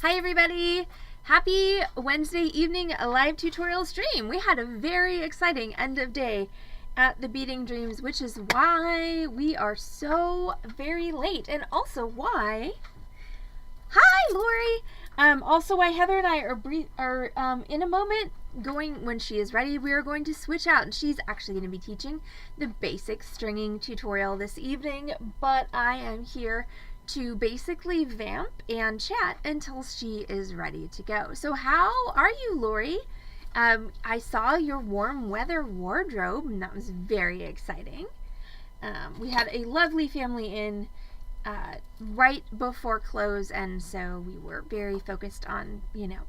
Hi everybody! Happy Wednesday evening live tutorial stream. We had a very exciting end of day at the Beading Dreams, which is why we are so very late, and also why... Hi Lori! Also why Heather and I are in a moment going, when she is ready, we are going to switch out, and she's actually going to be teaching the basic stringing tutorial this evening, but I am here to basically vamp and chat until she is ready to go. So how are you, Lori? I saw your warm weather wardrobe, and that was very exciting. We had a lovely family in right before close, and so we were very focused on,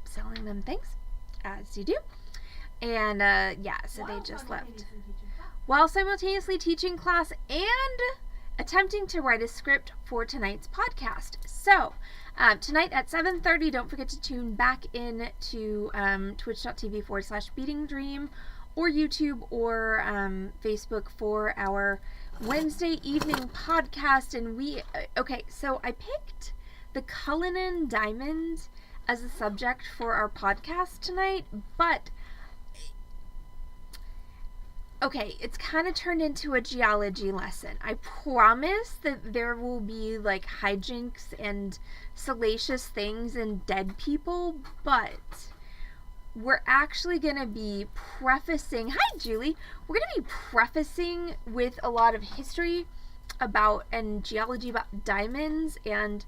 selling them things, as you do. And yeah, so they just left while simultaneously teaching class and attempting to write a script for tonight's podcast. So tonight at 7:30, don't forget to tune back in to twitch.tv/beadingdream or YouTube or Facebook for our Wednesday evening podcast. And so I picked the Cullinan Diamond as a subject for our podcast tonight, but it's kind of turned into a geology lesson. I promise that there will be like hijinks and salacious things and dead people, but we're actually going to be prefacing, hi Julie, we're going to be prefacing with a lot of history about and geology about diamonds and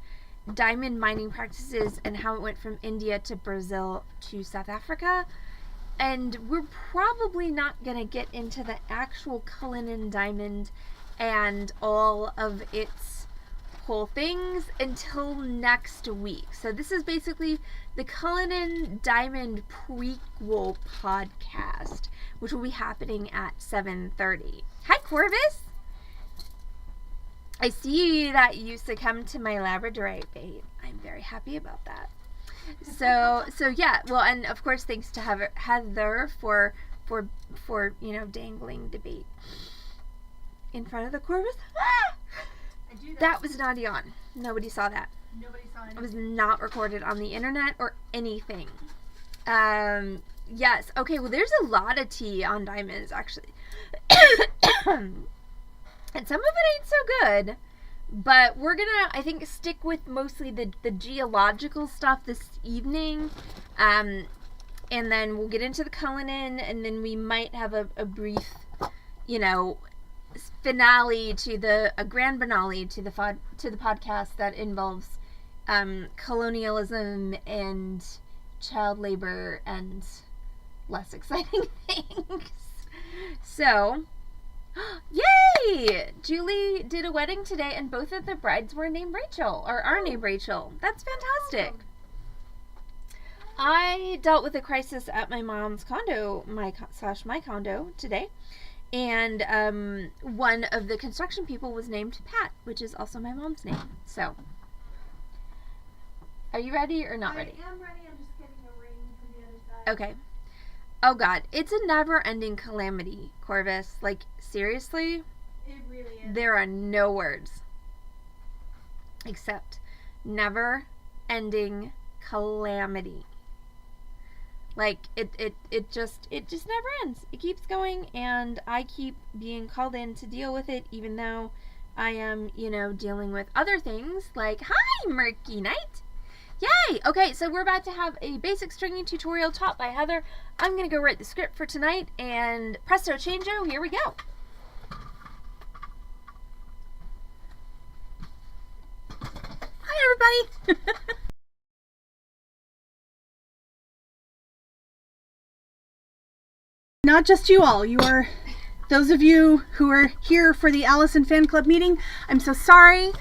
diamond mining practices and how it went from India to Brazil to South Africa. And we're probably not going to get into the actual Cullinan diamond and all of its whole things until next week. So this is basically the Cullinan Diamond prequel podcast, which will be happening at 7:30. Hi, Corvus! I see that you succumbed to my Labradorite bait. I'm very happy about that. So yeah, well, and of course thanks to Heather for dangling the bait in front of the Corvus. That was not on. Nobody saw that. Nobody saw anything. It was not recorded on the internet or anything. Yes. Okay. Well, there's a lot of tea on diamonds actually, and some of it ain't so good. But we're gonna, I think, stick with mostly the geological stuff this evening, and then we'll get into the Cullinan, and then we might have a brief, finale to a grand finale to the podcast that involves colonialism and child labor and less exciting things. So. Yay! Julie did a wedding today, and both of the brides were named Rachel, or are named Rachel. That's fantastic. I dealt with a crisis at my mom's condo, my condo today, and one of the construction people was named Pat, which is also my mom's name. So, are you ready or not ready? I am ready. I'm just getting a ring from the other side. Okay. Oh God, it's a never-ending calamity, Corvus. Like, seriously? It really is. There are no words except never-ending calamity. Like, it just never ends. It keeps going, and I keep being called in to deal with it, even though I am, dealing with other things. Like, hi, Murky Knight! Yay! Okay, so we're about to have a basic stringing tutorial taught by Heather. I'm going to go write the script for tonight, and presto changeo, here we go. Hi, everybody! Not just you all. You are, those of you who are here for the Allison Fan Club meeting, I'm so sorry.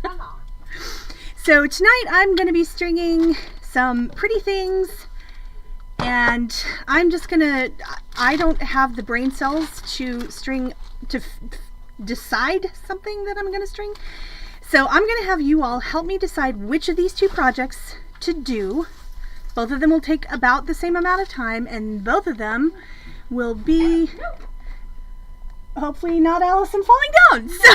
Come on. So tonight I'm going to be stringing some pretty things, and I'm just going to, I don't have the brain cells to decide something that I'm going to string. So I'm going to have you all help me decide which of these two projects to do. Both of them will take about the same amount of time, and both of them will be... hopefully not Allison falling down. So.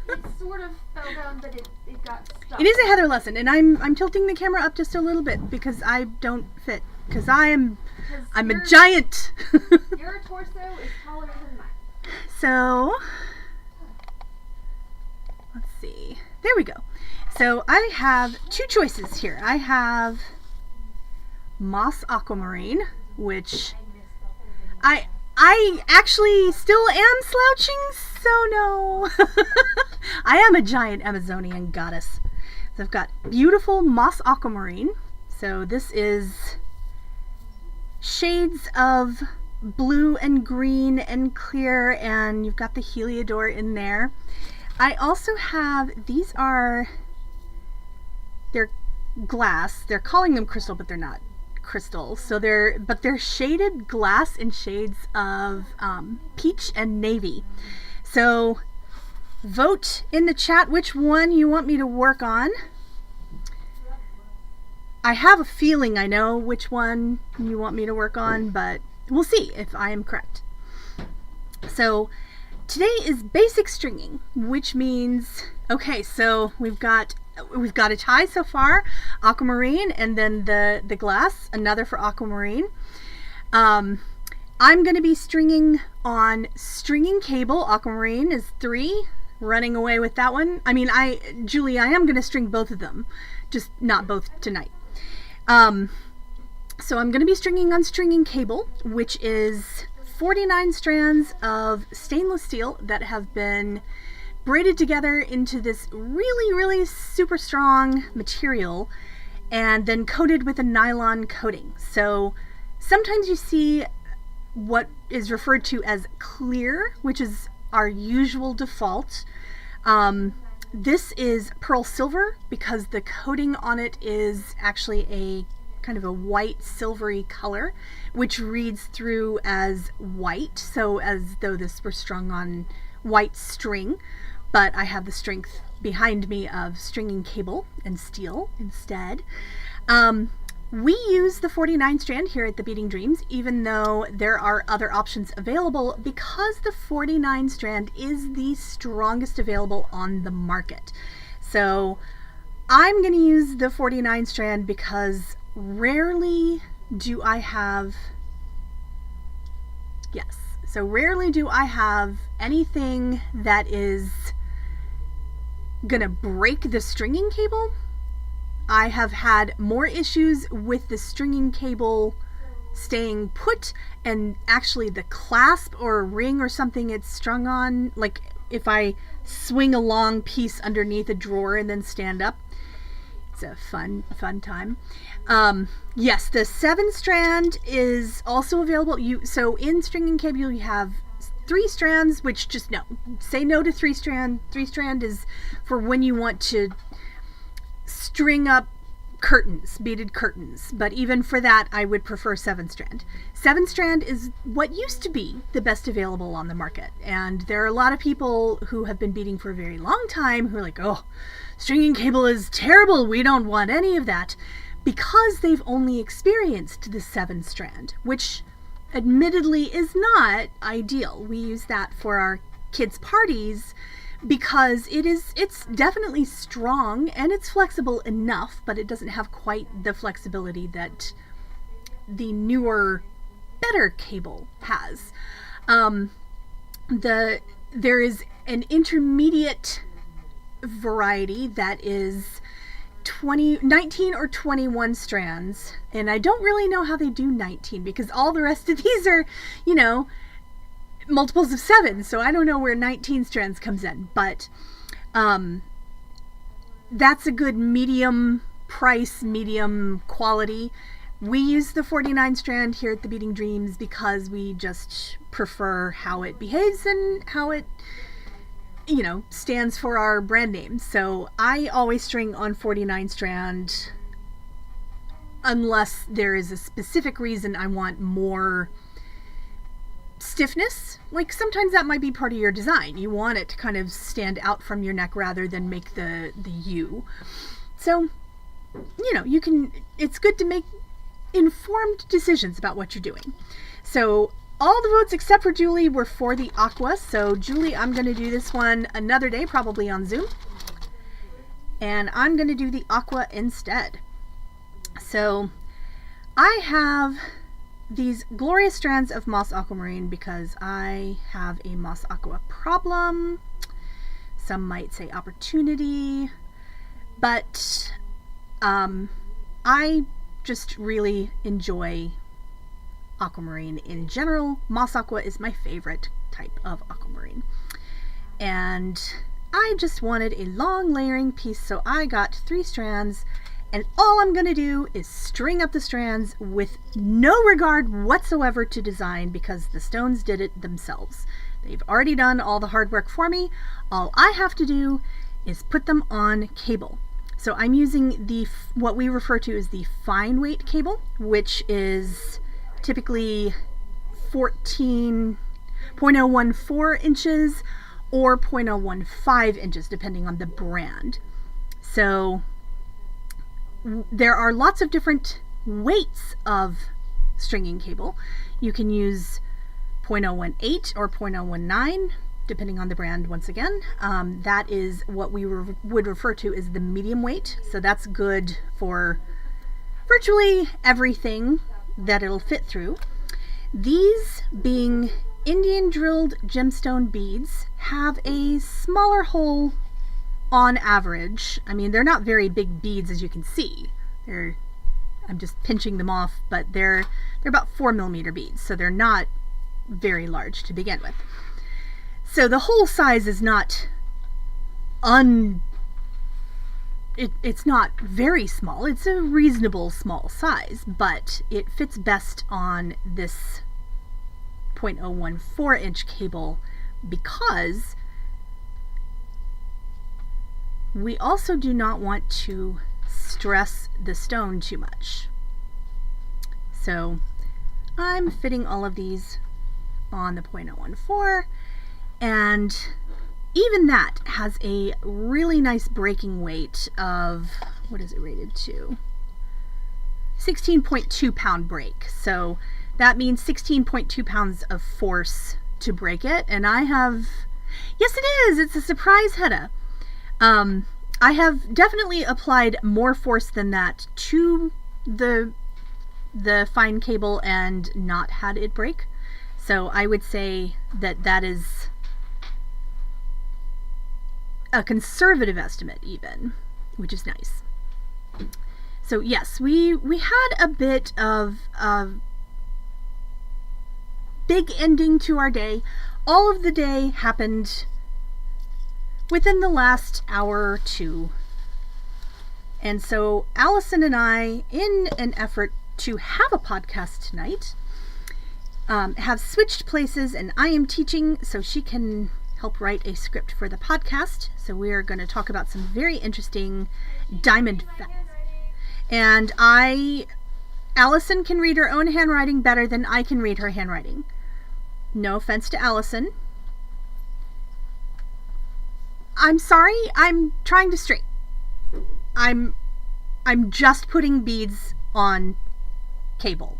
It sort of fell down, but it got stuck. It is a Heather lesson, and I'm tilting the camera up just a little bit because I don't fit. Because I'm a giant. Your torso is taller than mine. So, let's see. There we go. So I have two choices here. I have Moss Aquamarine, which I actually still am slouching, so no. I am a giant Amazonian goddess. So I've got beautiful Moss Aquamarine. So this is shades of blue and green and clear, and you've got the Heliodor in there. I also have, they're glass. They're calling them crystal, but they're not crystal. So they're shaded glass in shades of peach and navy. So vote in the chat which one you want me to work on. I have a feeling I know which one you want me to work on, but we'll see if I am correct. So today is basic stringing, which means, okay, so we've got a tie so far, aquamarine, and then the glass, another for aquamarine. I'm going to be stringing on stringing cable. Aquamarine is 3, running away with that one. I mean, Julie, I am going to string both of them, just not both tonight. So I'm going to be stringing on stringing cable, which is 49 strands of stainless steel that have been braided together into this really, really super strong material and then coated with a nylon coating. So sometimes you see what is referred to as clear, which is our usual default. This is pearl silver because the coating on it is actually a kind of a white silvery color, which reads through as white, so as though this were strung on white string, but I have the strength behind me of stringing cable and steel instead. We use the 49 strand here at the Beading Dreams, even though there are other options available, because the 49 strand is the strongest available on the market. So I'm going to use the 49 strand because rarely do I have anything that is going to break the stringing cable. I have had more issues with the stringing cable staying put and actually the clasp or ring or something it's strung on, like if I swing a long piece underneath a drawer and then stand up. It's a fun time. Yes, the 7 strand is also available. So in stringing cable you have 3 strands, which just no. Say no to 3 strand. 3 strand is for when you want to string up curtains, beaded curtains, but even for that I would prefer 7 strand. 7 strand is what used to be the best available on the market, and there are a lot of people who have been beading for a very long time who are like, oh, stringing cable is terrible, we don't want any of that, because they've only experienced the 7 strand, which admittedly is not ideal. We use that for our kids' parties because it's definitely strong and it's flexible enough, but it doesn't have quite the flexibility that the newer, better cable has. There is an intermediate variety that is 19 or 21 strands, and I don't really know how they do 19 because all the rest of these are, multiples of 7, so I don't know where 19 strands comes in, but that's a good medium price, medium quality. We use the 49 strand here at the Beading Dreams because we just prefer how it behaves and how it stands for our brand name. So I always string on 49 strand unless there is a specific reason I want more stiffness. Like sometimes that might be part of your design. You want it to kind of stand out from your neck rather than make the U. So, it's good to make informed decisions about what you're doing. So all the votes except for Julie were for the aqua. So Julie, I'm going to do this one another day, probably on Zoom. And I'm going to do the aqua instead. So I have these glorious strands of moss aquamarine because I have a moss aqua problem. Some might say opportunity, but I just really enjoy aquamarine in general. Moss aqua is my favorite type of aquamarine. And I just wanted a long layering piece, so I got 3 strands, and all I'm going to do is string up the strands with no regard whatsoever to design because the stones did it themselves. They've already done all the hard work for me. All I have to do is put them on cable. So I'm using what we refer to as the fine weight cable, which is typically 0.014 inches or 0.015 inches, depending on the brand. So there are lots of different weights of stringing cable. You can use 0.018 or 0.019, depending on the brand once again. That is what we would refer to as the medium weight. So that's good for virtually everything that it'll fit through. These, being Indian drilled gemstone beads, have a smaller hole on average. I mean, they're not very big beads, as you can see. I'm just pinching them off, but they're about 4mm beads, so they're not very large to begin with. So the hole size is not it's not very small. It's a reasonable small size, but it fits best on this 0.014 inch cable because we also do not want to stress the stone too much. So I'm fitting all of these on the 0.014, and even that has a really nice breaking weight of, what is it rated to? 16.2 pound break. So that means 16.2 pounds of force to break it. And I have, yes it is, it's a surprise, Hedda. I have definitely applied more force than that to the fine cable and not had it break. So I would say that is a conservative estimate even, which is nice. So yes, we had a bit of a big ending to our day. All of the day happened within the last hour or two. And so Allison and I, in an effort to have a podcast tonight, have switched places, and I am teaching so she can help write a script for the podcast. So we are going to talk about some very interesting diamond facts. And Allison can read her own handwriting better than I can read her handwriting. No offense to Allison. I'm sorry, I'm trying to straight. I'm just putting beads on cable.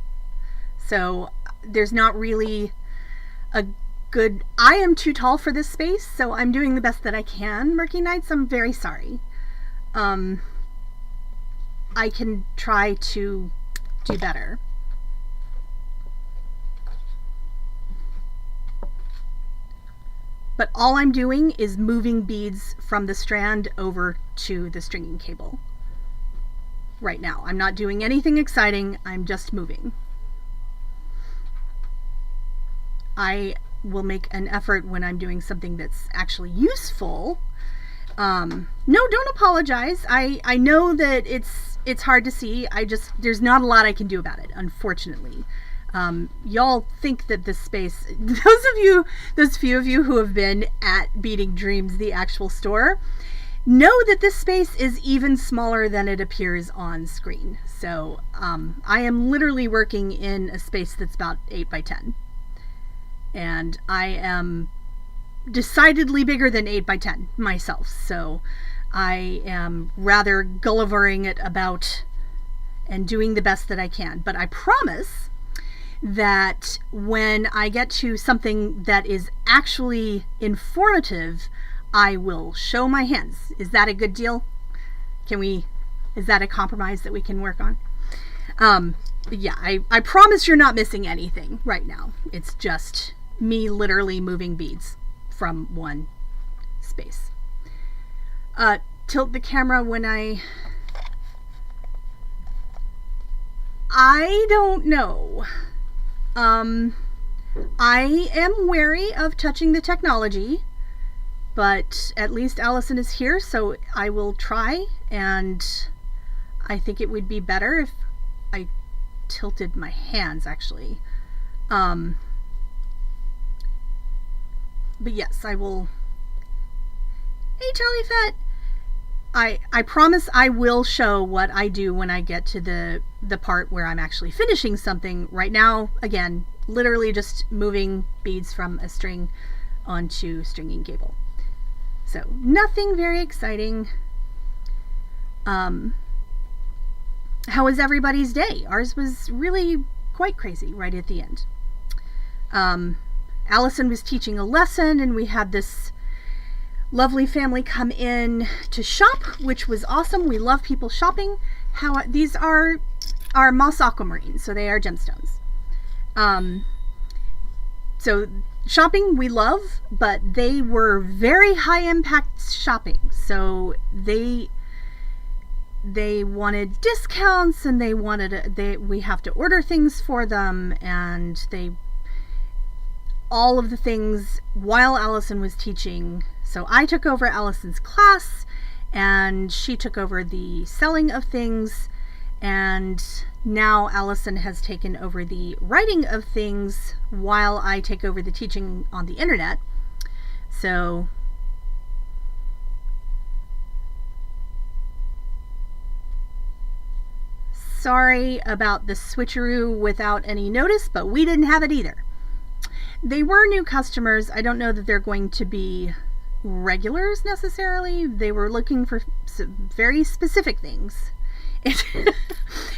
So there's not really a good, I am too tall for this space, so I'm doing the best that I can, Murky Nights. I'm very sorry. I can try to do better. But all I'm doing is moving beads from the strand over to the stringing cable right now. I'm not doing anything exciting, I'm just moving. I will make an effort when I'm doing something that's actually useful. No, don't apologize. I know that it's hard to see. There's not a lot I can do about it, unfortunately. Y'all think that this space, those few of you who have been at Beading Dreams, the actual store, know that this space is even smaller than it appears on screen. So I am literally working in a space that's about 8 by 10. And I am decidedly bigger than 8 by 10 myself. So I am rather Gullivering it about and doing the best that I can. But I promise that when I get to something that is actually informative, I will show my hands. Is that a good deal? Is that a compromise that we can work on? Yeah, I promise you're not missing anything right now. It's just me literally moving beads from one space. Tilt the camera when I don't know. I am wary of touching the technology, but at least Allison is here, so I will try, and I think it would be better if I tilted my hands, actually. But yes, I will. Hey, Charlie Fett! I promise I will show what I do when I get to the part where I'm actually finishing something. Right now, again, literally just moving beads from a string onto stringing cable. So, nothing very exciting. How was everybody's day? Ours was really quite crazy right at the end. Allison was teaching a lesson, and we had this lovely family come in to shop, which was awesome. We love people shopping. These are moss aquamarine, so they are gemstones. So shopping we love, but they were very high impact shopping. So they wanted discounts, and we have to order things for them, and all of the things while Allison was teaching. So I took over Allison's class, and she took over the selling of things, and now Allison has taken over the writing of things while I take over the teaching on the internet. So sorry about the switcheroo without any notice, but we didn't have it either. They were new customers. I don't know that they're going to be regulars necessarily. They were looking for very specific things.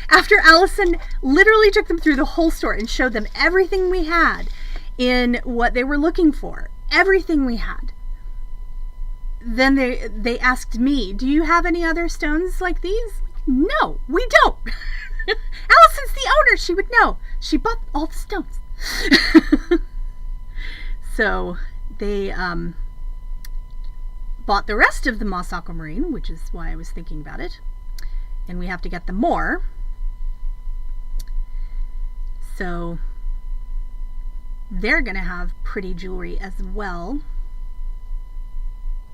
After Allison literally took them through the whole store and showed them everything we had in what they were looking for, everything we had, then they asked me, do you have any other stones like these? No, we don't. Allison's the owner. She would know. She bought all the stones. So they bought the rest of the moss aquamarine, which is why I was thinking about it. And we have to get them more. So they're going to have pretty jewelry as well.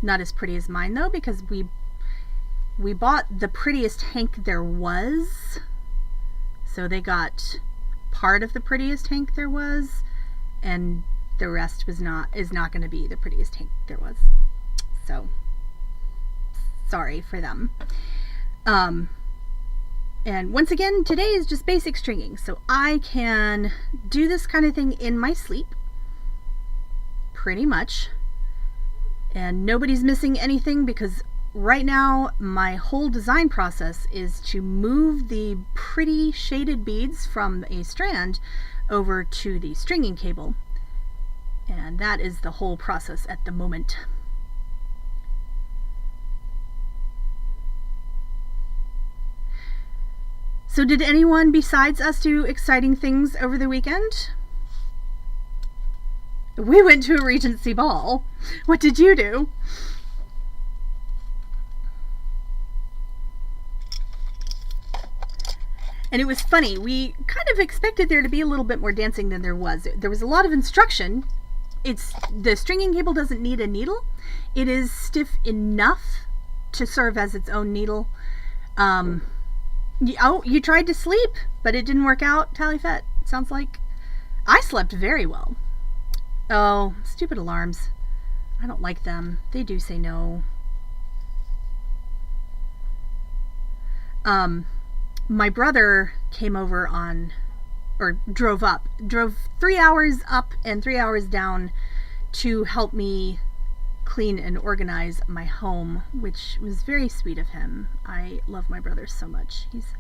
Not as pretty as mine, though, because we bought the prettiest hank there was. So they got part of the prettiest hank there was, and the rest is not going to be the prettiest hank there was. So sorry for them. And once again, today is just basic stringing, so I can do this kind of thing in my sleep, pretty much, and nobody's missing anything, because right now my whole design process is to move the pretty shaded beads from a strand over to the stringing cable, and that is the whole process at the moment. So did anyone besides us do exciting things over the weekend? We went to a Regency ball. What did you do? And it was funny. We kind of expected there to be a little bit more dancing than there was. There was a lot of instruction. The stringing cable doesn't need a needle. It is stiff enough to serve as its own needle. You tried to sleep, but it didn't work out, Tallyfet. Sounds like I slept very well. Oh, stupid alarms. I don't like them. They do say no. My brother came over drove 3 hours up and 3 hours down to help me clean and organize my home, which was very sweet of him. I love my brother so much. He's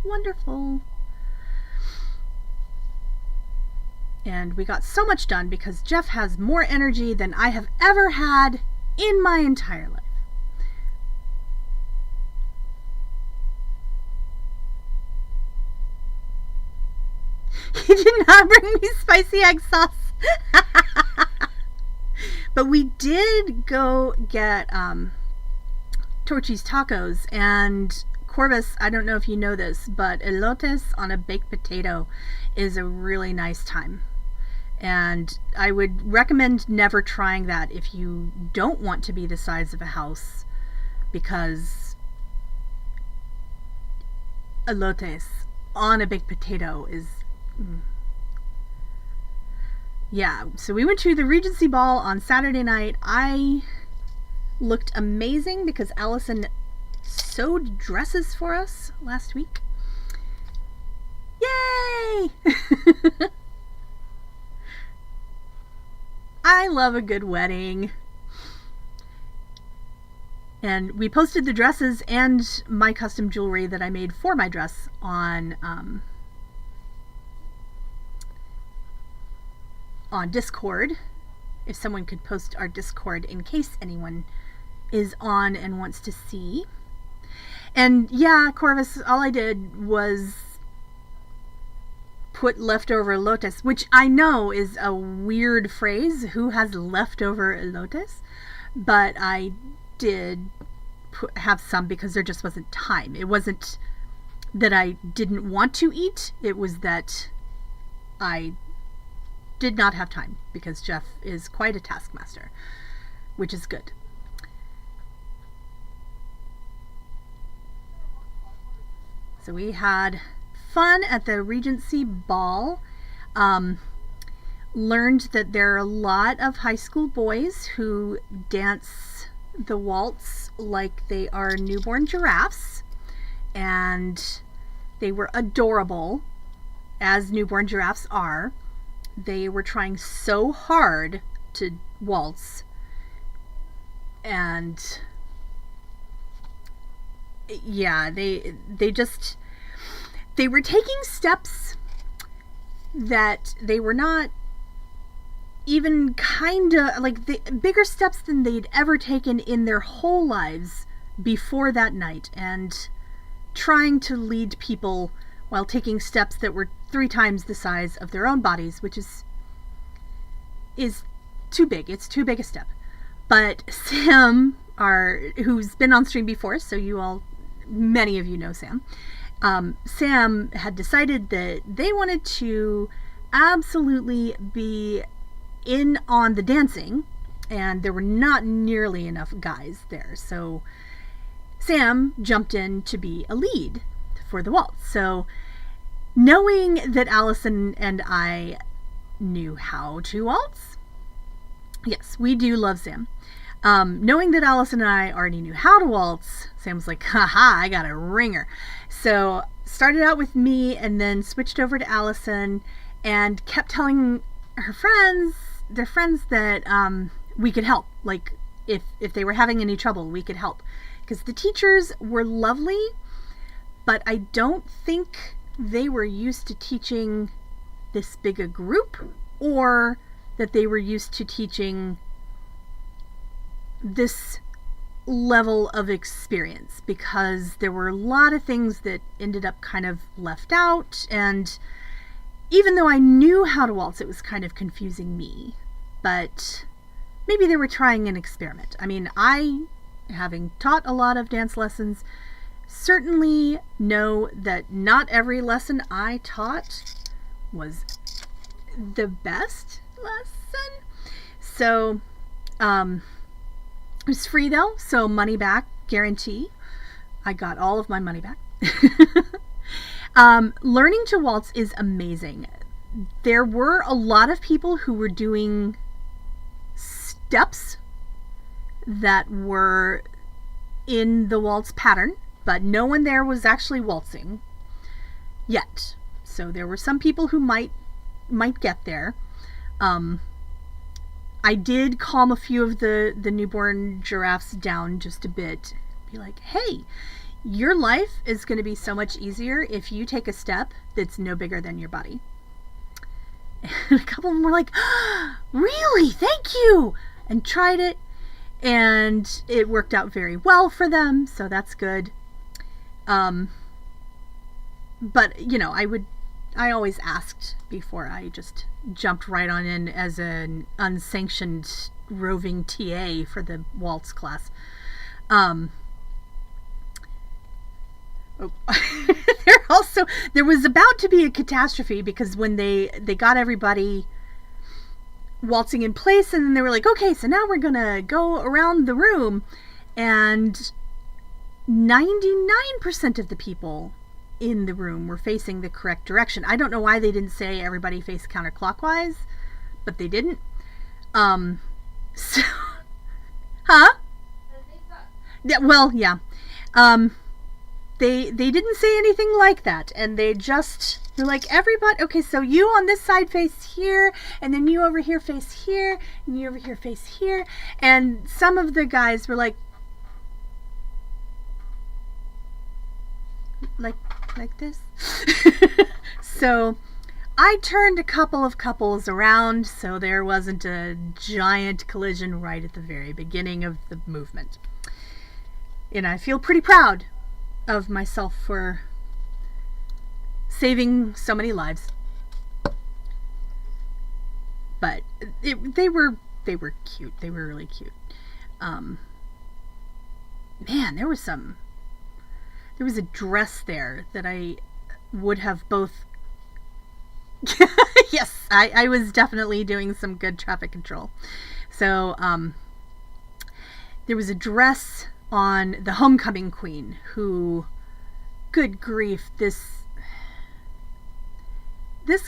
wonderful. And we got so much done because Jeff has more energy than I have ever had in my entire life. He did not bring me spicy egg sauce. But we did go get Torchy's tacos, and Corvus, I don't know if you know this, but elotes on a baked potato is a really nice time. And I would recommend never trying that if you don't want to be the size of a house, because elotes on a baked potato is... Yeah, so we went to the Regency Ball on Saturday night. I looked amazing because Allison sewed dresses for us last week. Yay! I love a good wedding. And we posted the dresses and my custom jewelry that I made for my dress on Discord. If someone could post our Discord in case anyone is on and wants to see. And yeah, Corvus, all I did was put leftover lotus, which I know is a weird phrase. Who has leftover lotus? But I did have some because there just wasn't time. It wasn't that I didn't want to eat. It was that I did not have time because Jeff is quite a taskmaster, which is good. So we had fun at the Regency Ball. Learned that there are a lot of high school boys who dance the waltz like they are newborn giraffes, and they were adorable, as newborn giraffes are. They were trying so hard to waltz, and yeah, they were taking steps that they were not even kinda like the bigger steps than they'd ever taken in their whole lives before that night, and trying to lead people while taking steps that were 3 times the size of their own bodies, which is too big. It's too big a step. But Sam, who's been on stream before, so many of you know Sam. Sam had decided that they wanted to absolutely be in on the dancing, and there were not nearly enough guys there. So Sam jumped in to be a lead for the waltz. So knowing that Allison and I knew how to waltz, yes, we do love Sam. Knowing that Allison and I already knew how to waltz, Sam was like, haha, I got a ringer. So started out with me and then switched over to Allison and kept telling their friends that we could help. Like if they were having any trouble, we could help. Because the teachers were lovely, but I don't think they were used to teaching this big a group, or that they were used to teaching this level of experience, because there were a lot of things that ended up kind of left out, and even though I knew how to waltz, it was kind of confusing me. But maybe they were trying an experiment. I mean, I, having taught a lot of dance lessons, certainly know that not every lesson I taught was the best lesson. So it was free though, so money back guarantee. I got all of my money back. Learning to waltz is amazing. There were a lot of people who were doing steps that were in the waltz pattern, but no one there was actually waltzing yet. So there were some people who might get there. I did calm a few of the newborn giraffes down just a bit. Be like, hey, your life is going to be so much easier if you take a step that's no bigger than your body. And a couple of them were like, really? Thank you! And tried it. And it worked out very well for them, so that's good. But, you know, I always asked before I just jumped right on in as an unsanctioned roving TA for the waltz class. There was about to be a catastrophe because when they got everybody waltzing in place, and then they were like, okay, so now we're gonna go around the room, and 99% of the people in the room were facing the correct direction. I don't know why they didn't say everybody face counterclockwise, but they didn't. So, huh? Yeah, well, yeah. They didn't say anything like that, and they're like, everybody, okay, so you on this side face here, and then you over here face here, and you over here face here, and some of the guys were like this. So I turned a couple of couples around so there wasn't a giant collision right at the very beginning of the movement. And I feel pretty proud of myself for saving so many lives. But they were cute. They were really cute. Man, there was a dress there that I would have both. Yes, I was definitely doing some good traffic control. So there was a dress on the homecoming queen who, good grief, this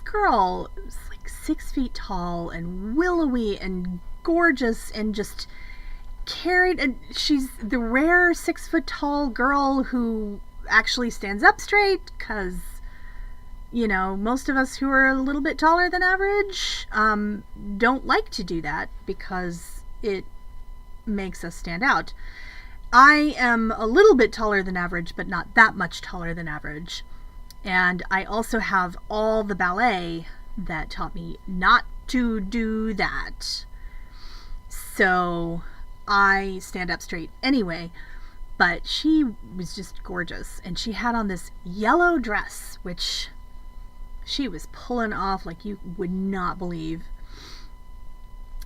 girl was like 6 feet tall and willowy and gorgeous and just carried, and she's the rare 6 foot tall girl who actually stands up straight, because, you know, most of us who are a little bit taller than average don't like to do that because it makes us stand out. I am a little bit taller than average, but not that much taller than average. And I also have all the ballet that taught me not to do that. So I stand up straight anyway. But she was just gorgeous. And she had on this yellow dress, which she was pulling off like you would not believe.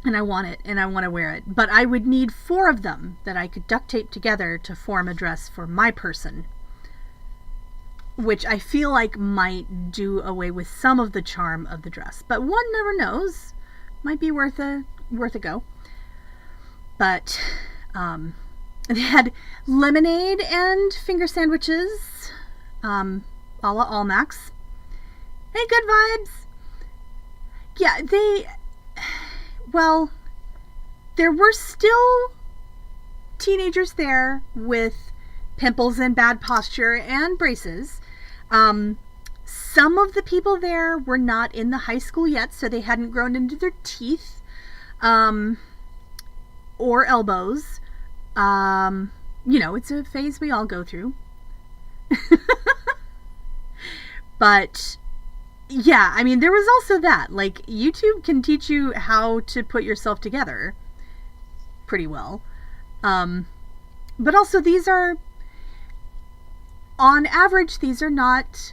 And I want it, and I want to wear it. But I would need 4 of them that I could duct tape together to form a dress for my person. Which I feel like might do away with some of the charm of the dress. But one never knows. Might be worth a go. But they had lemonade and finger sandwiches, a la Almax. Hey, good vibes. Yeah, well, there were still teenagers there with pimples and bad posture and braces. Some of the people there were not in the high school yet, so they hadn't grown into their teeth or elbows. You know, it's a phase we all go through. But yeah, I mean, there was also that. Like, YouTube can teach you how to put yourself together pretty well. But also, these are, on average, these are not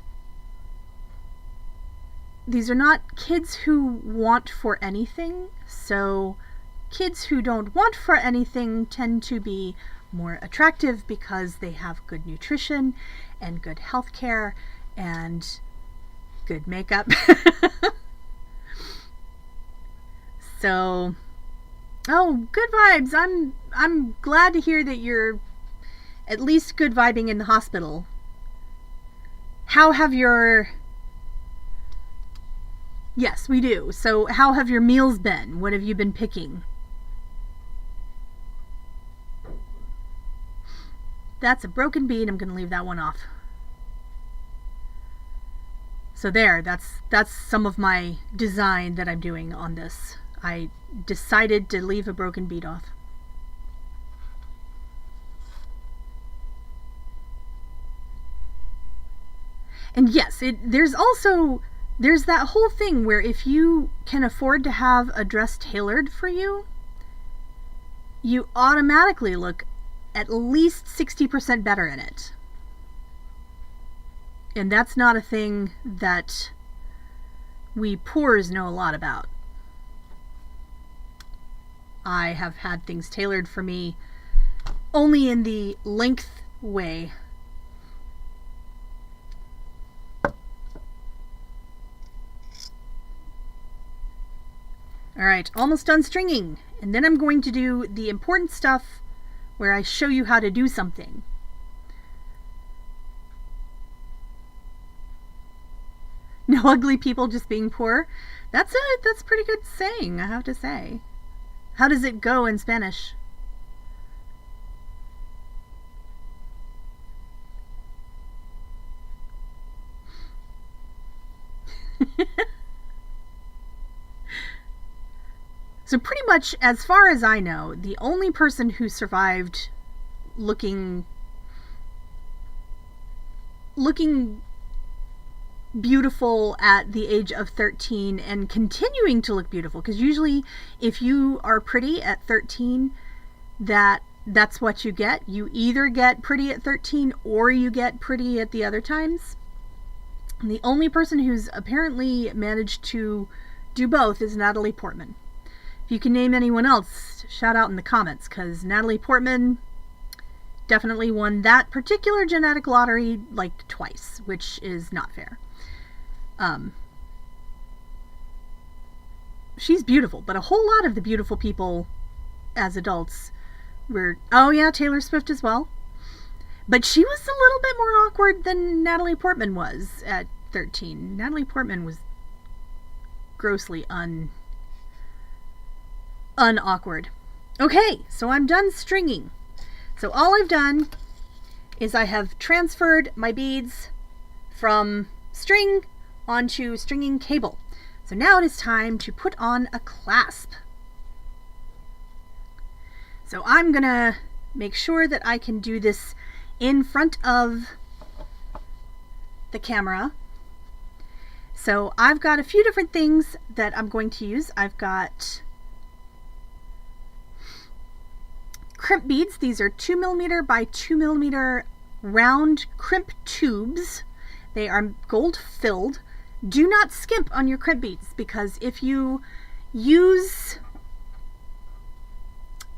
kids who want for anything. So kids who don't want for anything tend to be more attractive because they have good nutrition and good health care and good makeup. So, oh, good vibes. I'm glad to hear that you're at least good vibing in the hospital. How have your... Yes, we do. So, how have your meals been? What have you been picking? That's a broken bead. I'm going to leave that one off. So there, that's some of my design that I'm doing on this. I decided to leave a broken bead off. And yes, there's also there's that whole thing where if you can afford to have a dress tailored for you, you automatically look at least 60% better in it. And that's not a thing that we poors know a lot about. I have had things tailored for me only in the length way. Alright, almost done stringing. And then I'm going to do the important stuff where I show you how to do something. No ugly people, just being poor. That's a pretty good saying, I have to say. How does it go in Spanish? So pretty much, as far as I know, the only person who survived looking beautiful at the age of 13 and continuing to look beautiful, because usually if you are pretty at 13, that's what you get. You either get pretty at 13 or you get pretty at the other times. And the only person who's apparently managed to do both is Natalie Portman. If you can name anyone else, shout out in the comments, because Natalie Portman definitely won that particular genetic lottery like twice, which is not fair. She's beautiful, but a whole lot of the beautiful people as adults were, oh yeah, Taylor Swift as well. But she was a little bit more awkward than Natalie Portman was at 13. Natalie Portman was grossly unawkward. Okay, so I'm done stringing. So all I've done is I have transferred my beads from string onto stringing cable. So now it is time to put on a clasp. So I'm gonna make sure that I can do this in front of the camera. So I've got a few different things that I'm going to use. I've got crimp beads. These are 2mm by 2mm round crimp tubes. They are gold filled. Do not skimp on your crimp beads, because if you use,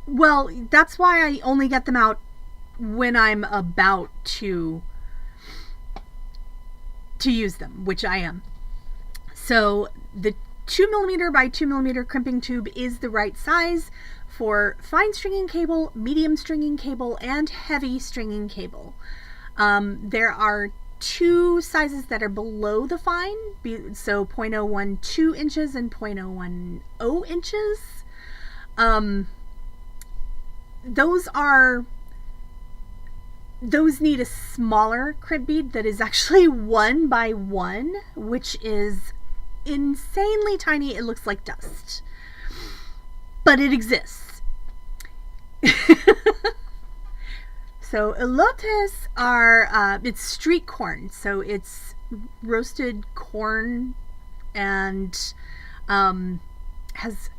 well, that's why I only get them out when I'm about to use them, which I am. So the 2mm by 2mm crimping tube is the right size for fine stringing cable, medium stringing cable, and heavy stringing cable. There are two sizes that are below the fine, so 0.012 inches and 0.010 inches. Those need a smaller crimp bead that is actually 1 by 1, which is insanely tiny. It looks like dust, but it exists. So elotes are, it's street corn. So it's roasted corn and has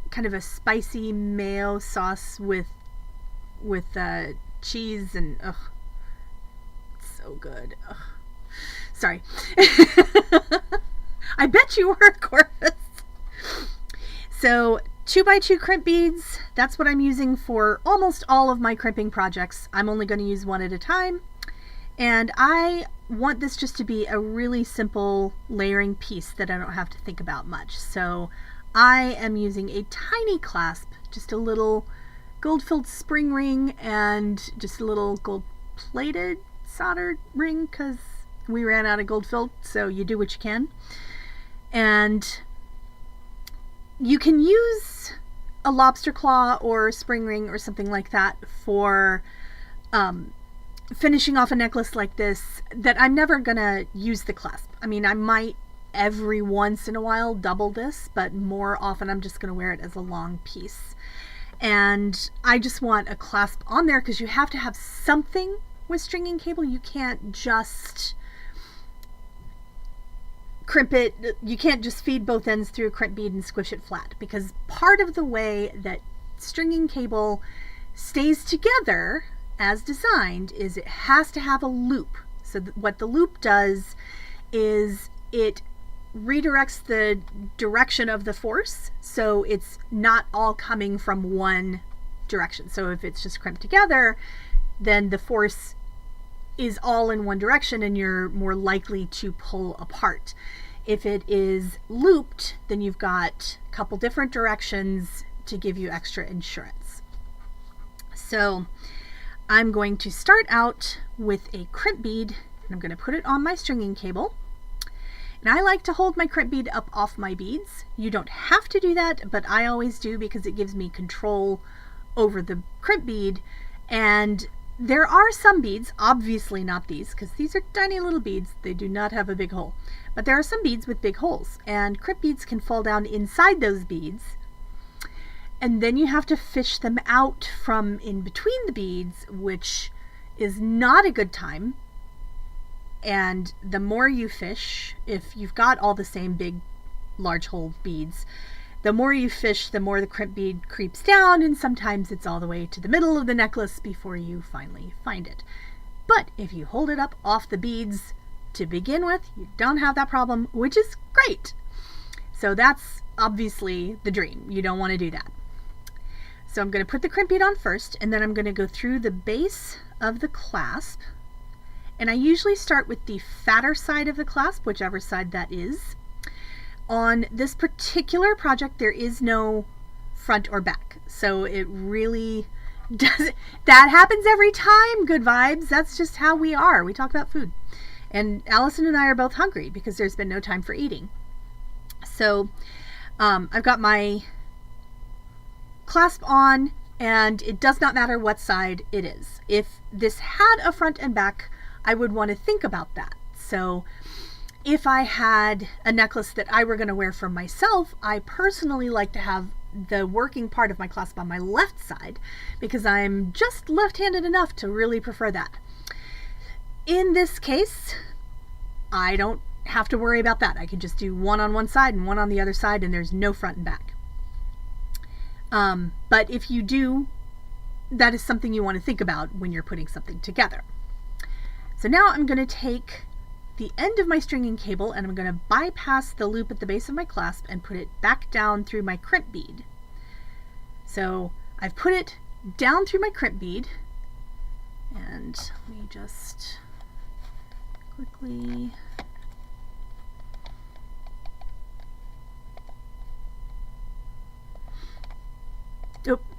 kind of a spicy mayo sauce with cheese and, ugh, it's so good. Ugh. Sorry. I bet you were, Corvus. So 2x2 crimp beads, that's what I'm using for almost all of my crimping projects. I'm only going to use one at a time. And I want this just to be a really simple layering piece that I don't have to think about much. So I am using a tiny clasp, just a little gold-filled spring ring and just a little gold-plated soldered ring, because we ran out of gold-filled, so you do what you can. And you can use a lobster claw or a spring ring or something like that for finishing off a necklace like this, that I'm never gonna use the clasp. I mean, I might every once in a while double this, but more often I'm just gonna wear it as a long piece. And I just want a clasp on there, because you have to have something with stringing cable. You can't just crimp it. You can't just feed both ends through a crimp bead and squish it flat, because part of the way that stringing cable stays together as designed is it has to have a loop. So what the loop does is it redirects the direction of the force, so it's not all coming from one direction. So if it's just crimped together, then the force is all in one direction and you're more likely to pull apart. If it is looped, then you've got a couple different directions to give you extra insurance. So I'm going to start out with a crimp bead, and I'm going to put it on my stringing cable. And I like to hold my crimp bead up off my beads. You don't have to do that, but I always do because it gives me control over the crimp bead. And there are some beads, obviously not these, because these are tiny little beads. They do not have a big hole. But there are some beads with big holes, and crimp beads can fall down inside those beads. And then you have to fish them out from in between the beads, which is not a good time. And the more you fish, if you've got all the same big, large hole beads, the more you fish, the more the crimp bead creeps down, and sometimes it's all the way to the middle of the necklace before you finally find it. But if you hold it up off the beads to begin with, you don't have that problem, which is great. So that's obviously the dream. You don't want to do that. So I'm going to put the crimp bead on first, and then I'm going to go through the base of the clasp. And I usually start with the fatter side of the clasp, whichever side that is. On this particular project, there is no front or back. So it really doesn't. That happens every time. Good vibes. That's just how we are. We talk about food. And Allison and I are both hungry because there's been no time for eating. So I've got my clasp on, and it does not matter what side it is. If this had a front and back, I would want to think about that. So if I had a necklace that I were going to wear for myself, I personally like to have the working part of my clasp on my left side because I'm just left-handed enough to really prefer that. In this case, I don't have to worry about that. I can just do one on one side and one on the other side, and there's no front and back. But if you do, that is something you want to think about when you're putting something together. So now I'm going to take the end of my stringing cable and I'm going to bypass the loop at the base of my clasp and put it back down through my crimp bead. So I've put it down through my crimp bead, and let me just quickly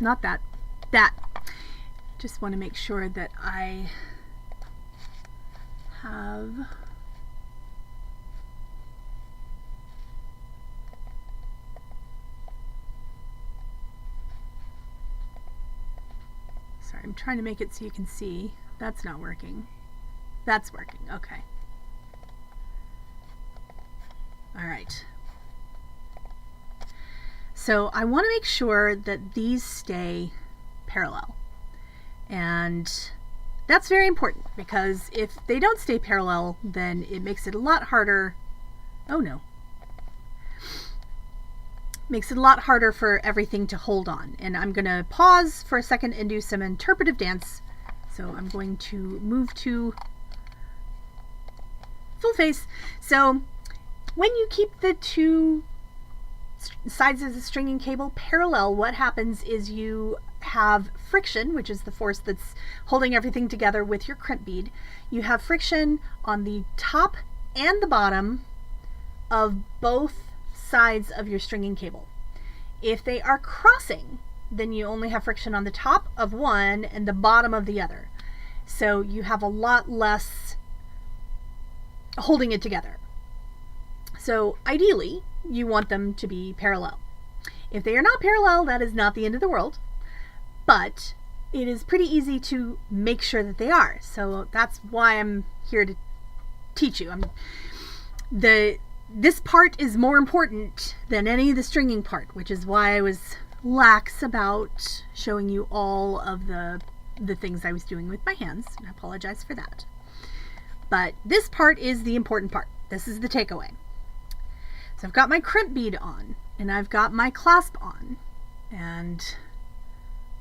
not that. Just want to make sure that I have sorry, I'm trying to make it so you can see. That's not working. That's working. Okay. All right. So I want to make sure that these stay parallel. And that's very important because if they don't stay parallel, then it makes it a lot harder. Oh no. Makes it a lot harder for everything to hold on. And I'm going to pause for a second and do some interpretive dance. So I'm going to move to full face. So when you keep the two sides of the stringing cable parallel, what happens is you have friction, which is the force that's holding everything together with your crimp bead. You have friction on the top and the bottom of both sides of your stringing cable. If they are crossing, then you only have friction on the top of one and the bottom of the other. So you have a lot less holding it together. So ideally, you want them to be parallel. If they are not parallel, that is not the end of the world, but it is pretty easy to make sure that they are. So that's why I'm here to teach you. This part is more important than any of the stringing part, which is why I was lax about showing you all of the things I was doing with my hands, and I apologize for that. But this part is the important part. This is the takeaway. So I've got my crimp bead on, and I've got my clasp on, and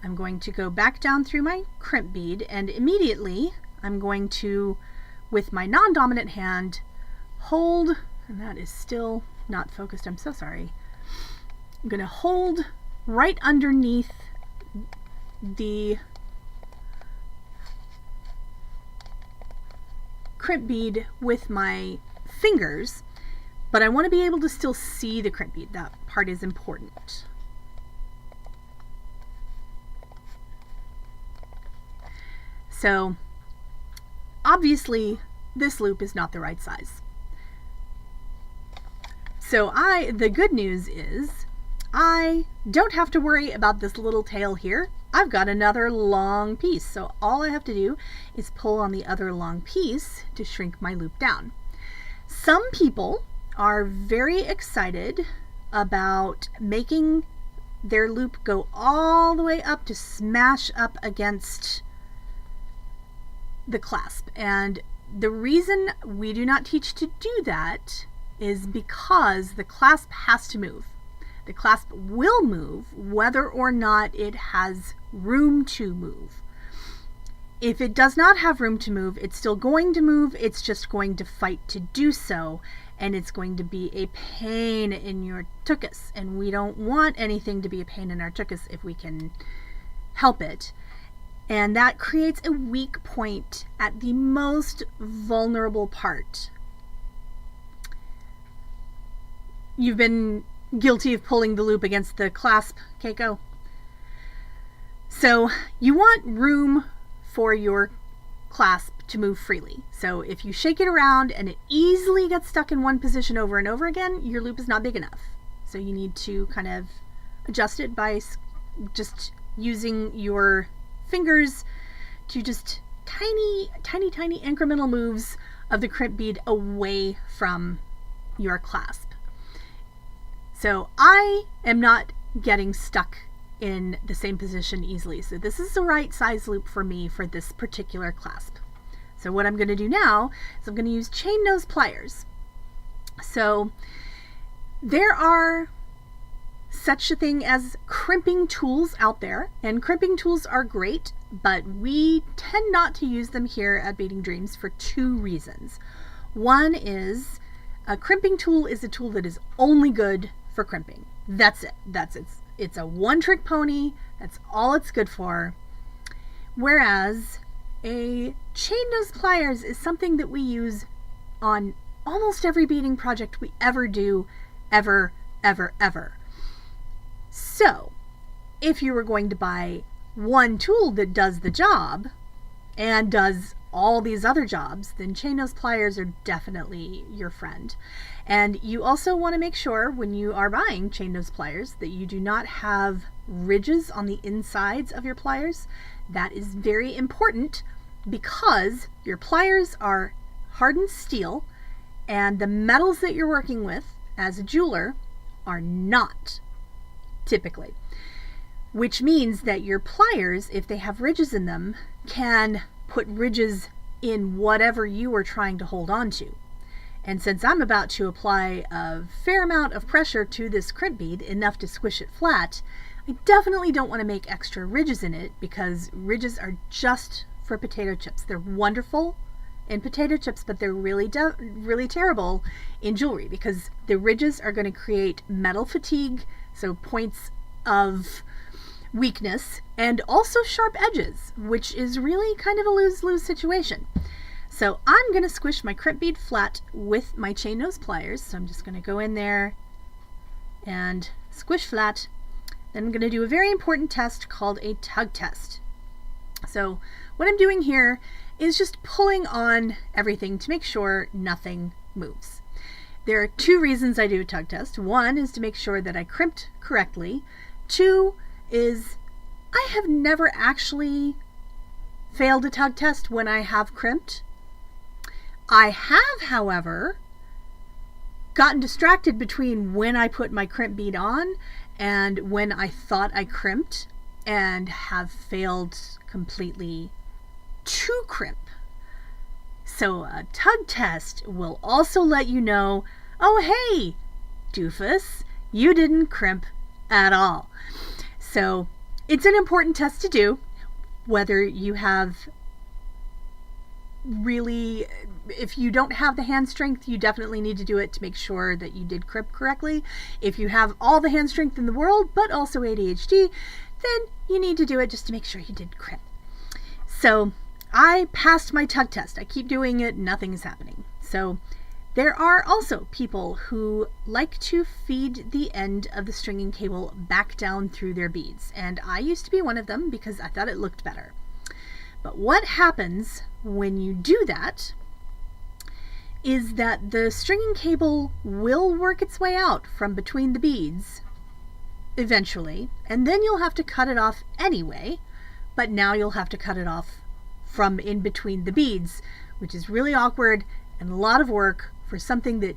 I'm going to go back down through my crimp bead, and immediately I'm going to, with my non-dominant hand, hold, and that is still not focused, I'm so sorry. I'm going to hold right underneath the crimp bead with my fingers, but I want to be able to still see the crimp bead. That part is important. So obviously this loop is not the right size. So the good news is I don't have to worry about this little tail here. I've got another long piece, so all I have to do is pull on the other long piece to shrink my loop down. Some people are very excited about making their loop go all the way up to smash up against the clasp, and the reason we do not teach to do that is because the clasp has to move. The clasp will move whether or not it has room to move. If it does not have room to move, it's still going to move, it's just going to fight to do so, and it's going to be a pain in your tuchus, and we don't want anything to be a pain in our tuchus if we can help it. And that creates a weak point at the most vulnerable part. You've been guilty of pulling the loop against the clasp, Keiko. So you want room for your clasp to move freely. So if you shake it around and it easily gets stuck in one position over and over again, your loop is not big enough. So you need to kind of adjust it by just using your fingers to just tiny incremental moves of the crimp bead away from your clasp. So I am not getting stuck in the same position easily. So this is the right size loop for me for this particular clasp. So what I'm going to do now is I'm going to use chain nose pliers. So there are such a thing as crimping tools out there, and crimping tools are great, but we tend not to use them here at Beading Dreams for two reasons. One is a crimping tool is a tool that is only good for crimping. That's it. It's a one-trick pony. That's all it's good for. Whereas a chain nose pliers is something that we use on almost every beading project we ever do, ever. So, if you were going to buy one tool that does the job and does all these other jobs, then chain nose pliers are definitely your friend. And you also want to make sure when you are buying chain nose pliers that you do not have ridges on the insides of your pliers. That is very important because your pliers are hardened steel and the metals that you're working with as a jeweler are not, typically. Which means that your pliers, if they have ridges in them, can put ridges in whatever you are trying to hold on to. And since I'm about to apply a fair amount of pressure to this crimp bead, enough to squish it flat, I definitely don't want to make extra ridges in it because ridges are just for potato chips. They're wonderful in potato chips, but they're really terrible in jewelry because the ridges are going to create metal fatigue, so points of weakness, and also sharp edges, which is really kind of a lose-lose situation. So I'm going to squish my crimp bead flat with my chain nose pliers. So I'm just going to go in there and squish flat. Then I'm going to do a very important test called a tug test. So what I'm doing here is just pulling on everything to make sure nothing moves. There are two reasons I do a tug test. One is to make sure that I crimped correctly. Two is I have never actually failed a tug test when I have crimped. I have, however, gotten distracted between when I put my crimp bead on and when I thought I crimped and have failed completely to crimp. So a tug test will also let you know, oh hey, doofus, you didn't crimp at all. So it's an important test to do, whether you have really, if you don't have the hand strength, you definitely need to do it to make sure that you did crimp correctly. If you have all the hand strength in the world, but also ADHD, then you need to do it just to make sure you did crimp. So I passed my tug test. I keep doing it, nothing is happening. So there are also people who like to feed the end of the stringing cable back down through their beads, and I used to be one of them because I thought it looked better. But what happens when you do that is that the stringing cable will work its way out from between the beads eventually, and then you'll have to cut it off anyway, but now you'll have to cut it off from in between the beads, which is really awkward and a lot of work for something that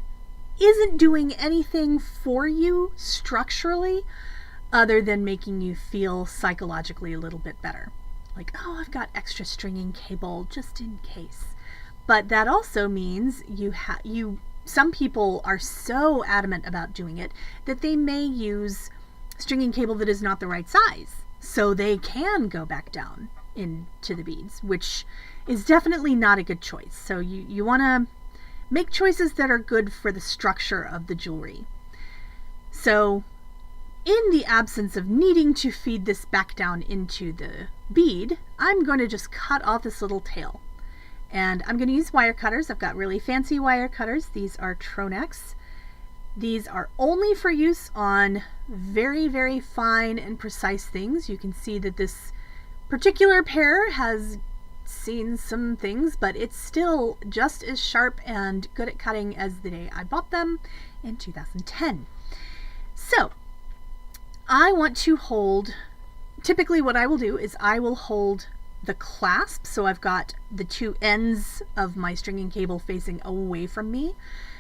isn't doing anything for you structurally other than making you feel psychologically a little bit better. Like, oh, I've got extra stringing cable just in case. But that also means some people are so adamant about doing it that they may use stringing cable that is not the right size, so they can go back down into the beads, which is definitely not a good choice. So you want to make choices that are good for the structure of the jewelry. So in the absence of needing to feed this back down into the bead, I'm going to just cut off this little tail. And I'm going to use wire cutters. I've got really fancy wire cutters. These are Tronex. These are only for use on very, very fine and precise things. You can see that this particular pair has seen some things, but it's still just as sharp and good at cutting as the day I bought them in 2010. So I want to hold, typically what I will do is I will hold the clasp, so I've got the two ends of my stringing cable facing away from me,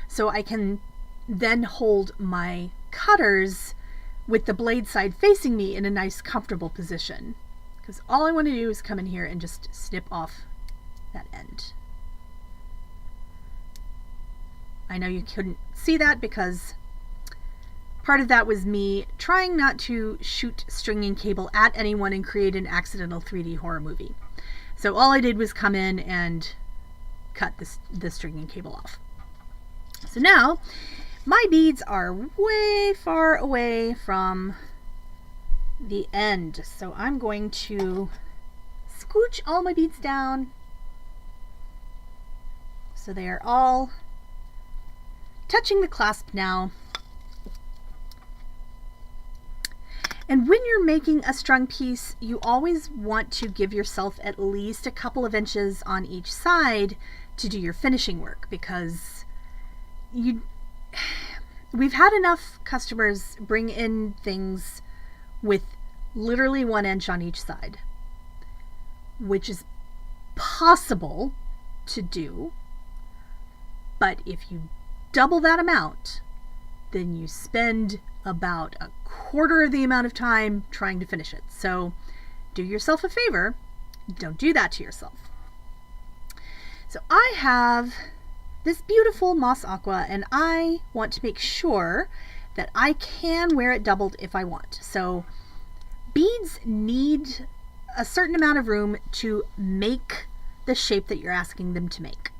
so I can then hold my cutters with the blade side facing me in a nice comfortable position, because all I want to do is come in here and just snip off that end. I know you couldn't see that because part of that was me trying not to shoot stringing cable at anyone and create an accidental 3D horror movie. So all I did was come in and cut the stringing cable off. So now my beads are way far away from the end. So I'm going to scooch all my beads down so they are all touching the clasp now. And when you're making a strung piece, you always want to give yourself at least a couple of inches on each side to do your finishing work, because we've had enough customers bring in things with literally 1 inch on each side, which is possible to do, but if you double that amount, then you spend about a quarter of the amount of time trying to finish it. So do yourself a favor, don't do that to yourself. So I have this beautiful moss aqua, and I want to make sure that I can wear it doubled if I want. So beads need a certain amount of room to make the shape that you're asking them to make.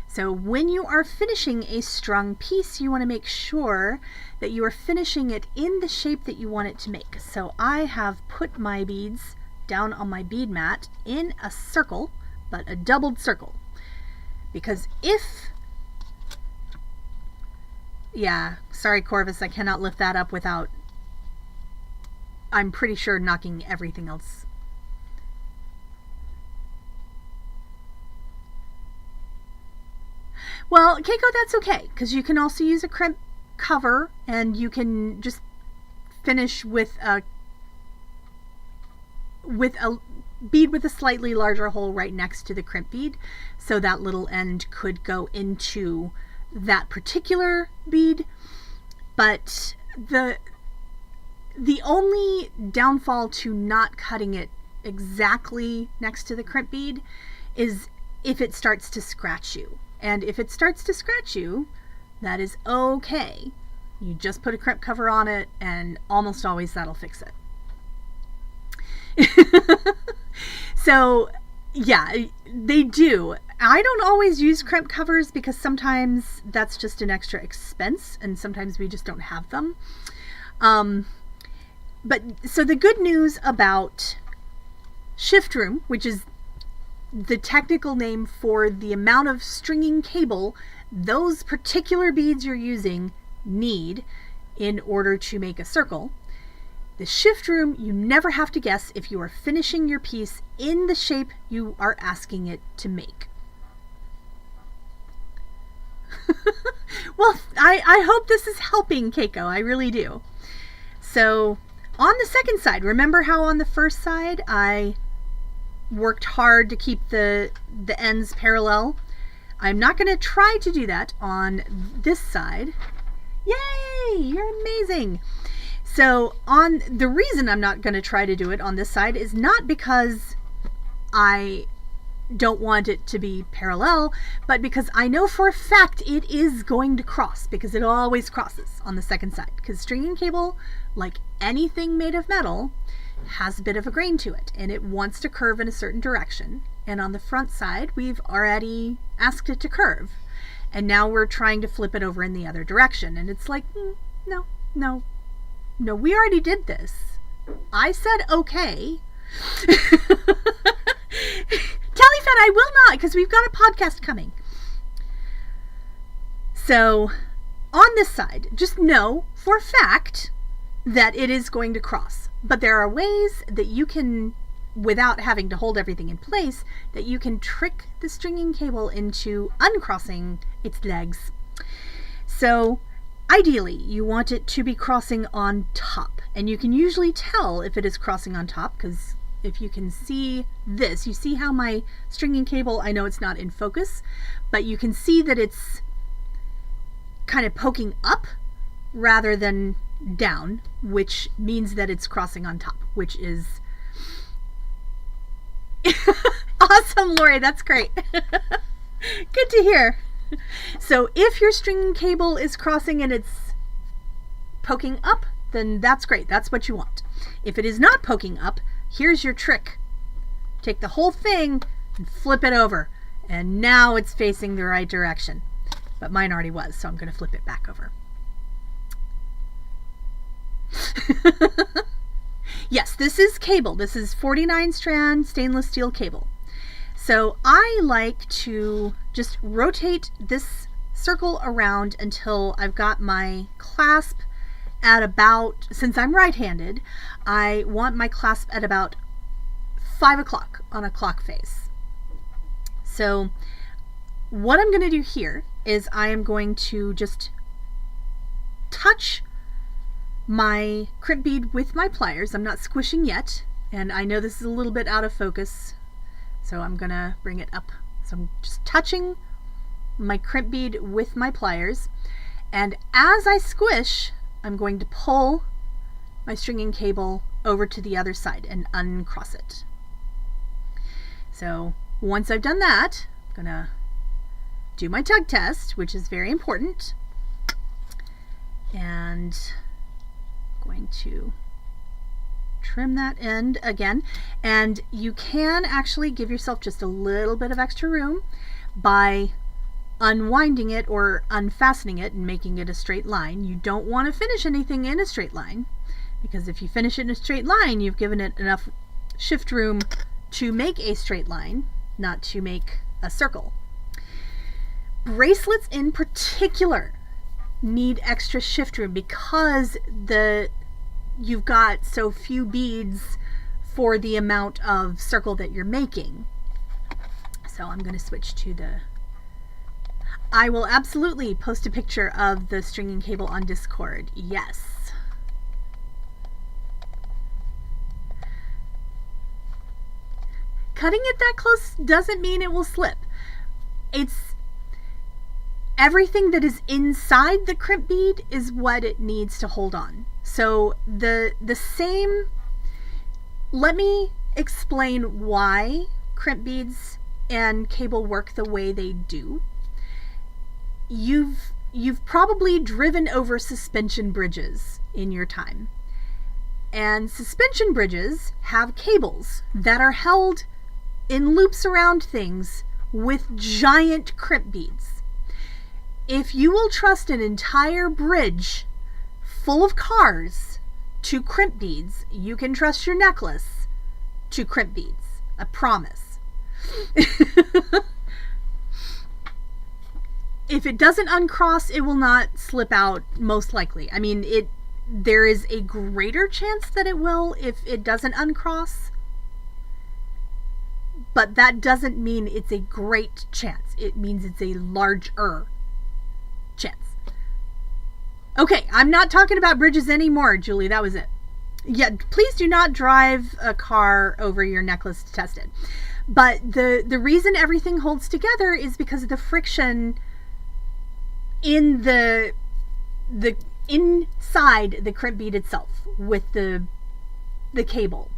So when you are finishing a strung piece, you want to make sure that you are finishing it in the shape that you want it to make. So I have put my beads down on my bead mat in a circle, but a doubled circle. Because sorry Corvus, I cannot lift that up without, I'm pretty sure, knocking everything else. Well, Keiko, that's okay, because you can also use a crimp cover, and you can just finish with a bead with a slightly larger hole right next to the crimp bead, so that little end could go into that particular bead. But the only downfall to not cutting it exactly next to the crimp bead is if it starts to scratch you. And if it starts to scratch you, that is okay. You just put a crimp cover on it, and almost always that'll fix it. So, yeah, they do. I don't always use crimp covers because sometimes that's just an extra expense, and sometimes we just don't have them. But so the good news about shift room, which is the technical name for the amount of stringing cable those particular beads you're using need in order to make a circle. The shift room, you never have to guess if you are finishing your piece in the shape you are asking it to make. Well, I hope this is helping, Keiko. I really do. So on the second side, remember how on the first side I worked hard to keep the ends parallel? I'm not going to try to do that on this side. Yay! You're amazing! So on the reason I'm not going to try to do it on this side is not because I don't want it to be parallel, but because I know for a fact it is going to cross, because it always crosses on the second side. Because stringing cable, like anything made of metal, has a bit of a grain to it, and it wants to curve in a certain direction. And on the front side, we've already asked it to curve. And now we're trying to flip it over in the other direction. And it's like, no, we already did this. I said okay. Tally said I will not, because we've got a podcast coming. So on this side, just know for a fact that it is going to cross. But there are ways that you can, without having to hold everything in place, that you can trick the stringing cable into uncrossing its legs. So ideally, you want it to be crossing on top. And you can usually tell if it is crossing on top, because if you can see this, you see how my stringing cable, I know it's not in focus, but you can see that it's kind of poking up rather than down, which means that it's crossing on top, which is awesome, Lori. That's great. Good to hear. So if your stringing cable is crossing and it's poking up, then that's great. That's what you want. If it is not poking up, here's your trick. Take the whole thing and flip it over, and now it's facing the right direction. But mine already was, so I'm going to flip it back over. Yes, this is cable. This is 49 strand stainless steel cable. So I like to just rotate this circle around until I've got my clasp at about, since I'm right-handed, I want my clasp at about 5 o'clock on a clock face. So what I'm going to do here is I am going to just touch my crimp bead with my pliers. I'm not squishing yet, and I know this is a little bit out of focus, so I'm gonna bring it up. So I'm just touching my crimp bead with my pliers, and as I squish, I'm going to pull my stringing cable over to the other side and uncross it. So once I've done that, I'm gonna do my tug test, which is very important, and going to trim that end again. And you can actually give yourself just a little bit of extra room by unwinding it or unfastening it and making it a straight line. You don't want to finish anything in a straight line, because if you finish it in a straight line, you've given it enough shift room to make a straight line, not to make a circle. Bracelets in particular need extra shift room because you've got so few beads for the amount of circle that you're making. So I'm going to switch to I will absolutely post a picture of the stringing cable on Discord. Yes. Cutting it that close doesn't mean it will slip. It's everything that is inside the crimp bead is what it needs to hold on. So the same, let me explain why crimp beads and cable work the way they do. You you've probably driven over suspension bridges in your time. And suspension bridges have cables that are held in loops around things with giant crimp beads. If you will trust an entire bridge full of cars to crimp beads, you can trust your necklace to crimp beads. I promise. If it doesn't uncross, it will not slip out, most likely. I mean, there is a greater chance that it will if it doesn't uncross, but that doesn't mean it's a great chance. It means it's a larger chance. Okay, I'm not talking about bridges anymore, Julie. That was it. Yeah, please do not drive a car over your necklace to test it. But the reason everything holds together is because of the friction in the inside the crimp bead itself with the cable.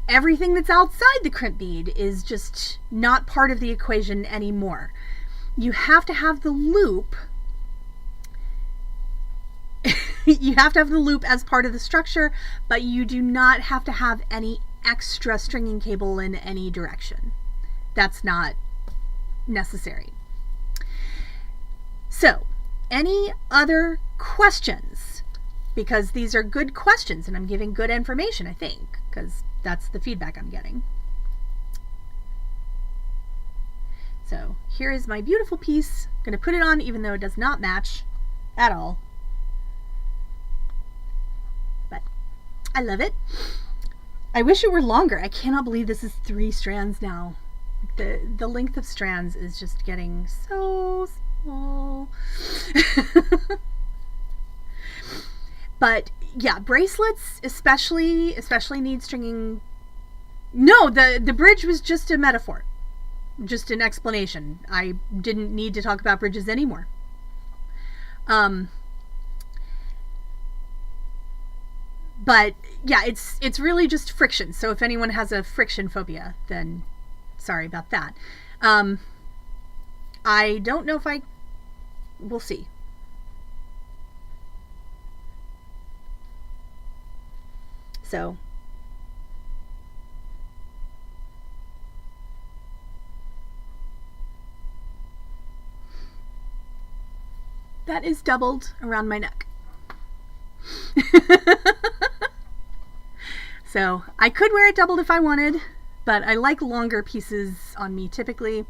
Everything that's outside the crimp bead is just not part of the equation anymore. You have to have the loop. You have to have the loop as part of the structure, but you do not have to have any extra stringing cable in any direction. That's not necessary. So, any other questions? Because these are good questions and I'm giving good information, I think, because that's the feedback I'm getting. So, here is my beautiful piece. I'm going to put it on even though it does not match at all. But I love it. I wish it were longer. I cannot believe this is 3 strands now. The length of strands is just getting so small. But yeah, bracelets especially need stringing. No, the bridge was just a metaphor, just an explanation. I didn't need to talk about bridges anymore. But yeah, it's really just friction. So if anyone has a friction phobia, then sorry about that. I don't know if we'll see. So that is doubled around my neck. So I could wear it doubled if I wanted, but I like longer pieces on me typically.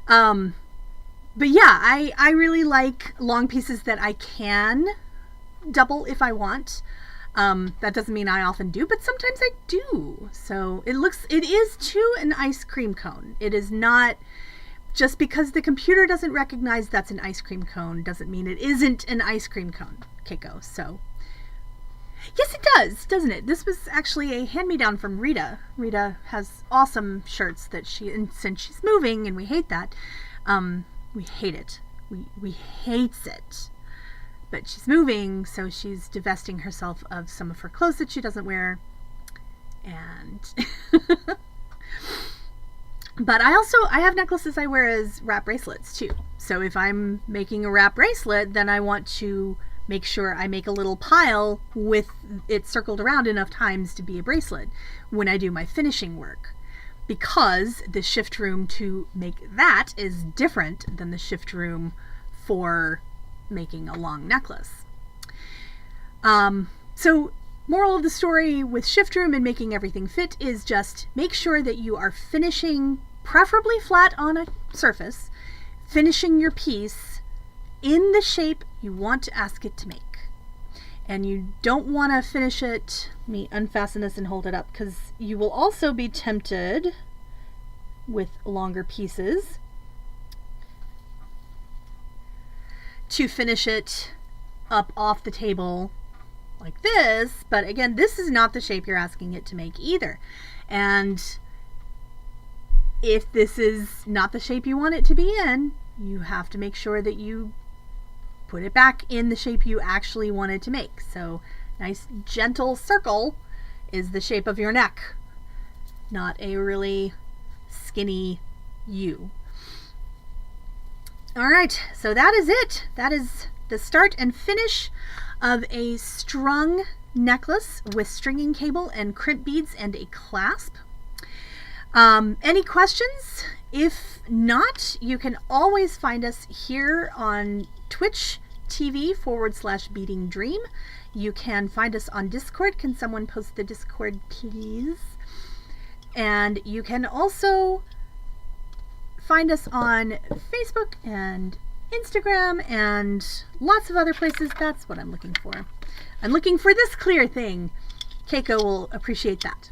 But yeah, I really like long pieces that I can double if I want. That doesn't mean I often do, but sometimes I do. So it is to an ice cream cone. It is not, just because the computer doesn't recognize that's an ice cream cone doesn't mean it isn't an ice cream cone, Keiko. So yes, it does, doesn't it? This was actually a hand-me-down from Rita. Rita has awesome shirts that and since she's moving and we hate that, we hate it. We hates it. But she's moving, so she's divesting herself of some of her clothes that she doesn't wear. And but I have necklaces I wear as wrap bracelets too. So if I'm making a wrap bracelet, then I want to make sure I make a little pile with it circled around enough times to be a bracelet when I do my finishing work. Because the shift room to make that is different than the shift room for making a long necklace. So moral of the story with shift room and making everything fit is just make sure that you are finishing, preferably flat on a surface, finishing your piece in the shape you want to ask it to make. And you don't want to finish it, let me unfasten this and hold it up, because you will also be tempted with longer pieces to finish it up off the table like this, but again, this is not the shape you're asking it to make either. And if this is not the shape you want it to be in, you have to make sure that you put it back in the shape you actually wanted to make. So nice gentle circle is the shape of your neck, not a really skinny U. All right, so that is it. That is the start and finish of a strung necklace with stringing cable and crimp beads and a clasp. Any questions? If not, you can always find us here on Twitch TV /Beading Dream. You can find us on Discord. Can someone post the Discord, please? And you can also find us on Facebook and Instagram and lots of other places. That's what I'm looking for. I'm looking for this clear thing. Keiko will appreciate that.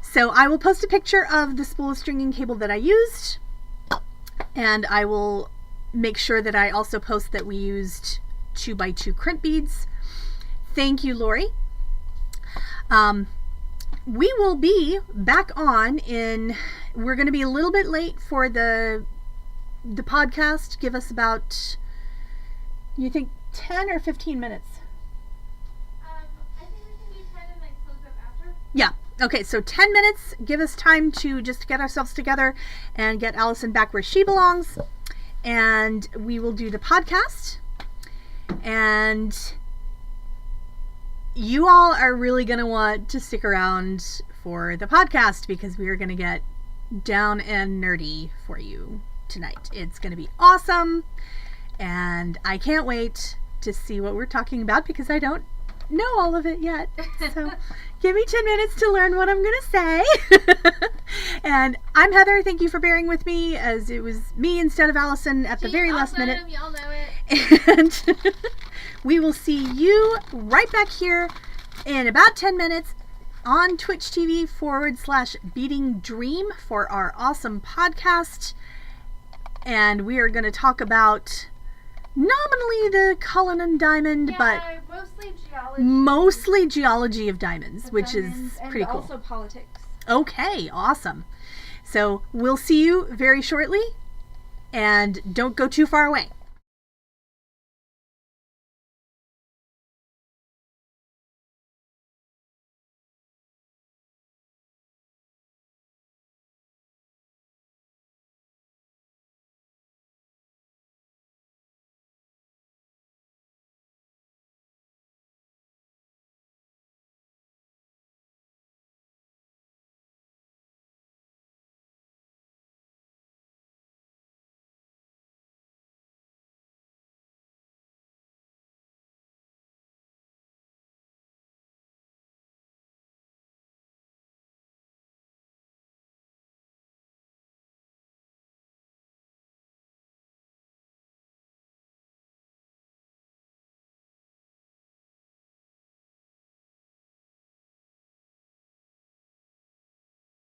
So I will post a picture of the spool of stringing cable that I used, and I will make sure that I also post that we used 2x2 crimp beads. Thank you, Lori. We will be back on we're going to be a little bit late for the podcast. Give us about, you think 10 or 15 minutes? I think we can do 10 and then close up after. Yeah. Okay, so 10 minutes. Give us time to just get ourselves together and get Allison back where she belongs. And we will do the podcast. And you all are really going to want to stick around for the podcast because we are going to get down and nerdy for you tonight. It's going to be awesome. And I can't wait to see what we're talking about because I don't know all of it yet. So give me 10 minutes to learn what I'm going to say. And I'm Heather. Thank you for bearing with me as it was me instead of Allison at the very last minute. Y'all know it. And we will see you right back here in about 10 minutes on Twitch TV /Beading Dream for our awesome podcast. And we are going to talk about nominally the Cullinan diamond, but mostly geology of diamonds, which is pretty cool. And also politics. Okay, awesome. So we'll see you very shortly, and don't go too far away.